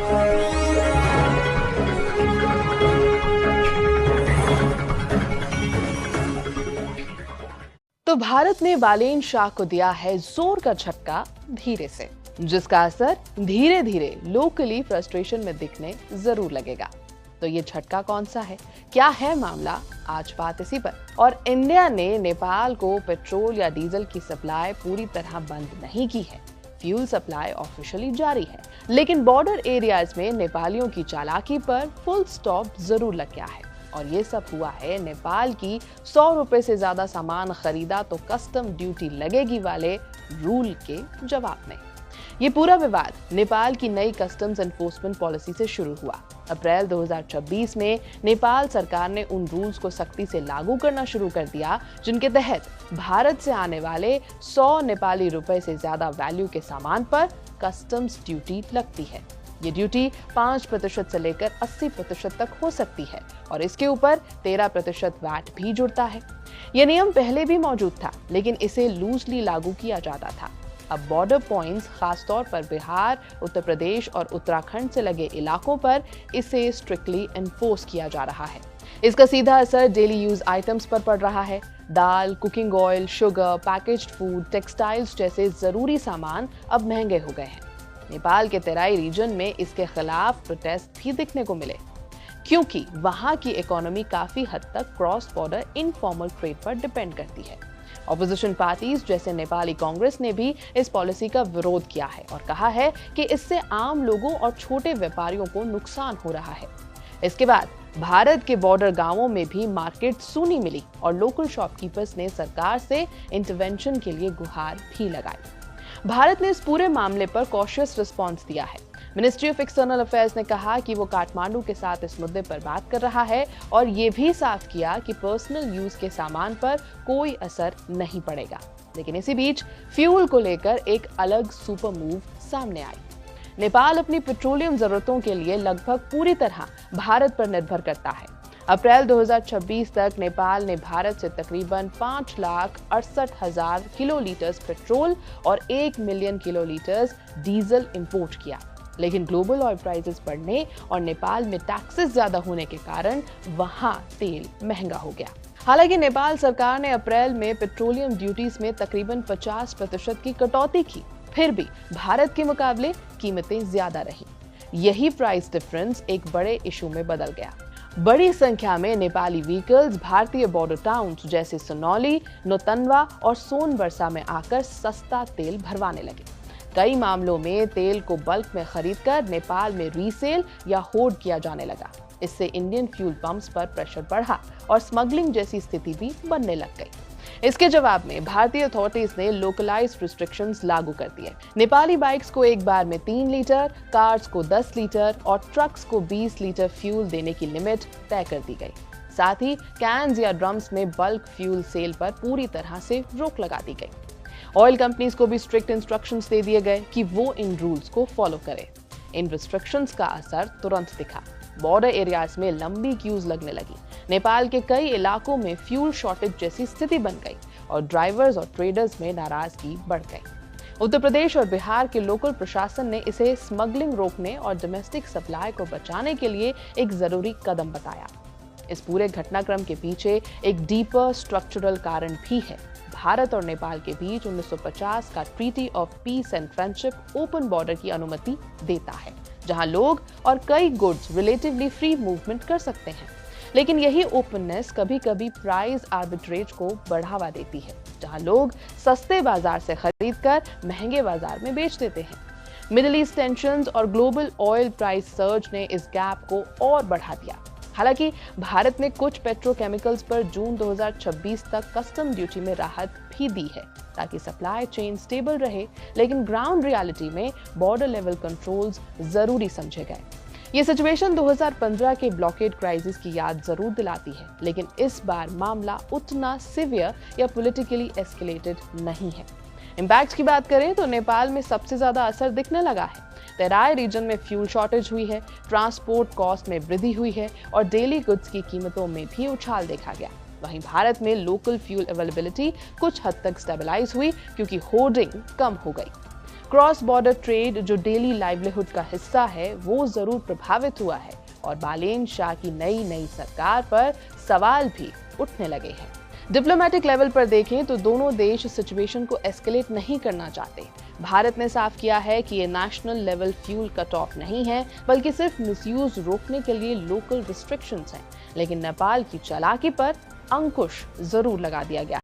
तो भारत ने बालेन शाह को दिया है जोर का झटका धीरे से, जिसका असर धीरे धीरे लोकली फ्रस्ट्रेशन में दिखने जरूर लगेगा। तो ये झटका कौन सा है, क्या है मामला, आज बात इसी पर। और इंडिया ने नेपाल को पेट्रोल या डीजल की सप्लाई पूरी तरह बंद नहीं की है। फ्यूल सप्लाई ऑफिशियली जारी है, लेकिन बॉर्डर एरियाज में नेपालियों की चालाकी पर फुल स्टॉप जरूर लग गया है। और ये सब हुआ है नेपाल की 100 रुपए से ज्यादा सामान खरीदा तो कस्टम ड्यूटी लगेगी वाले रूल के जवाब में। ये पूरा विवाद नेपाल की नई कस्टम्स एनफोर्समेंट पॉलिसी से शुरू हुआ। अप्रैल 2026 में नेपाल सरकार ने उन रूल्स को सख्ती से लागू करना शुरू कर दिया, जिनके तहत भारत से आने वाले 100 नेपाली रुपए से ज्यादा वैल्यू के सामान पर कस्टम्स ड्यूटी लगती है। ये ड्यूटी 5% से लेकर 80% तक हो सकती है और इसके ऊपर 13% वैट भी जुड़ता है। यह नियम पहले भी मौजूद था, लेकिन इसे लूजली लागू किया जाता था। अब बॉर्डर पॉइंट्स, खासतौर पर बिहार, उत्तर प्रदेश और उत्तराखंड से लगे इलाकों पर इसे स्ट्रिक्टली एनफोर्स किया जा रहा है। इसका सीधा असर डेली यूज आइटम्स पर पड़ रहा है। दाल, cooking oil, sugar, packaged food, textiles जैसे जरूरी सामान अब महंगे हो गए हैं। नेपाल के तेराई रीजन में इसके खिलाफ प्रोटेस्ट भी दिखने को मिले, क्योंकि वहां की इकोनॉमी काफी हद तक क्रॉस बॉर्डर इनफॉर्मल ट्रेड पर डिपेंड करती है। ऑपोजिशन पार्टीज जैसे नेपाली कांग्रेस ने भी इस पॉलिसी का विरोध किया है और कहा है कि इससे आम लोगों और छोटे व्यापारियों को नुकसान हो रहा है। इसके बाद भारत के बॉर्डर गांवों में भी मार्केट सूनी मिली और लोकल शॉपकीपर्स ने सरकार से इंटरवेंशन के लिए गुहार भी लगाई। भारत ने इस पूरे मामले पर कॉशियस रिस्पॉन्स दिया है। मिनिस्ट्री ऑफ एक्सटर्नल अफेयर्स ने कहा कि वो काठमांडू के साथ इस मुद्दे पर बात कर रहा है और ये भी साफ किया कि पर्सनल यूज के सामान पर कोई असर नहीं पड़ेगा। लेकिन इसी बीच फ्यूल को लेकर एक अलग सुपर मूव सामने आई। नेपाल अपनी पेट्रोलियम जरूरतों के लिए लगभग पूरी तरह भारत पर निर्भर करता है। अप्रैल 2026 तक नेपाल ने भारत से तकरीबन 5,68,000 किलोलीटर पेट्रोल और 1 मिलियन किलोलीटर डीजल इंपोर्ट किया। लेकिन ग्लोबल ऑयल प्राइसेस बढ़ने और नेपाल में टैक्सेस ज्यादा होने के कारण वहां तेल महंगा हो गया। हालांकि नेपाल सरकार ने अप्रैल में पेट्रोलियम ड्यूटीज में तकरीबन 50% की कटौती की, फिर भी भारत के मुकाबले कीमतें ज्यादा रहीं। यही प्राइस डिफरेंस एक बड़े इशू में बदल गया। बड़ी संख्या में नेपाली व्हीकल्स भारतीय बॉर्डर टाउन्स जैसे सुनौली, नौतनवा और सोनबरसा में आकर सस्ता तेल भरवाने लगे। कई मामलों में तेल को बल्क में खरीदकर नेपाल में रीसेल या होर्ड किया जाने लगा। इससे इंडियन फ्यूल पंप्स पर प्रेशर बढ़ा और स्मगलिंग जैसी स्थिति भी बनने लग गई। इसके जवाब में भारतीय अथॉरिटीज ने लोकलाइज्ड रिस्ट्रिक्शंस लागू कर दिए। नेपाली बाइक्स को एक बार में 3 लीटर, कार्स को 10 लीटर और ट्रक्स को 20 लीटर फ्यूल देने की लिमिट तय कर दी गई। साथ ही कैन्स या ड्रम्स में बल्क फ्यूल सेल पर पूरी तरह से रोक लगा दी गई। ऑयल कंपनीज को भी स्ट्रिक्ट इंस्ट्रक्शंस दे दिए गए कि वो इन रूल्स को फॉलो करें। इन रिस्ट्रिक्शंस का असर तुरंत दिखा। बॉर्डर एरियाज में लंबी क्यूज लगने लगी। नेपाल के कई इलाकों में फ्यूल शॉर्टेज जैसी स्थिति बन गई और ड्राइवर्स और ट्रेडर्स में नाराजगी बढ़ गई। उत्तर प्रदेश और बिहार के लोकल प्रशासन ने इसे स्मगलिंग रोकने और डोमेस्टिक सप्लाई को बचाने के लिए एक जरूरी कदम बताया। इस पूरे घटनाक्रम के पीछे एक डीपर स्ट्रक्चरल कारण भी है। भारत और नेपाल के बीच 1950 का treaty of peace and friendship open border की अनुमति देता है, जहां लोग और कई गुड्स रिलेटिवली फ्री मूवमेंट कर सकते हैं। लेकिन यही ओपननेस कभी कभी प्राइस आर्बिट्रेज को बढ़ावा देती है, जहां लोग सस्ते बाजार से खरीदकर महंगे बाजार में बेच देते हैं। मिडिल ईस्ट टेंशंस और ग्लोबल ऑयल प्राइस सर्ज ने इस गैप को और बढ़ा दिया। हालांकि भारत ने कुछ पेट्रोकेमिकल्स पर जून 2026 तक कस्टम ड्यूटी में राहत भी दी है ताकि सप्लाई चेन स्टेबल रहे, लेकिन ग्राउंड रियलिटी में बॉर्डर लेवल कंट्रोल्स जरूरी समझे गए। ये सिचुएशन 2015 के ब्लॉकेड क्राइसिस की याद जरूर दिलाती है, लेकिन इस बार मामला उतना सिवियर या पॉलिटिकली एस्केलेटेड नहीं है। इम्पैक्ट की बात करें तो नेपाल में सबसे ज्यादा असर दिखने लगा है। तेराई रीजन में फ्यूल शॉर्टेज हुई है, ट्रांसपोर्ट कॉस्ट में वृद्धि हुई है और डेली गुड्स की कीमतों में भी उछाल देखा गया। वहीं भारत में लोकल फ्यूल अवेलेबिलिटी कुछ हद तक स्टेबलाइज हुई क्योंकि होर्डिंग कम हो गई। क्रॉस बॉर्डर ट्रेड जो डेली लाइवलीहुड का हिस्सा है वो जरूर प्रभावित हुआ है और बालेन शाह की नई सरकार पर सवाल भी उठने लगे हैं। डिप्लोमेटिक लेवल पर देखें तो दोनों देश सिचुएशन को एस्केलेट नहीं करना चाहते। भारत ने साफ किया है कि ये national level fuel cut off नहीं है, बल्कि सिर्फ मिसयूज रोकने के लिए लोकल रिस्ट्रिक्शंस हैं। लेकिन नेपाल की चालाकी पर अंकुश जरूर लगा दिया गया।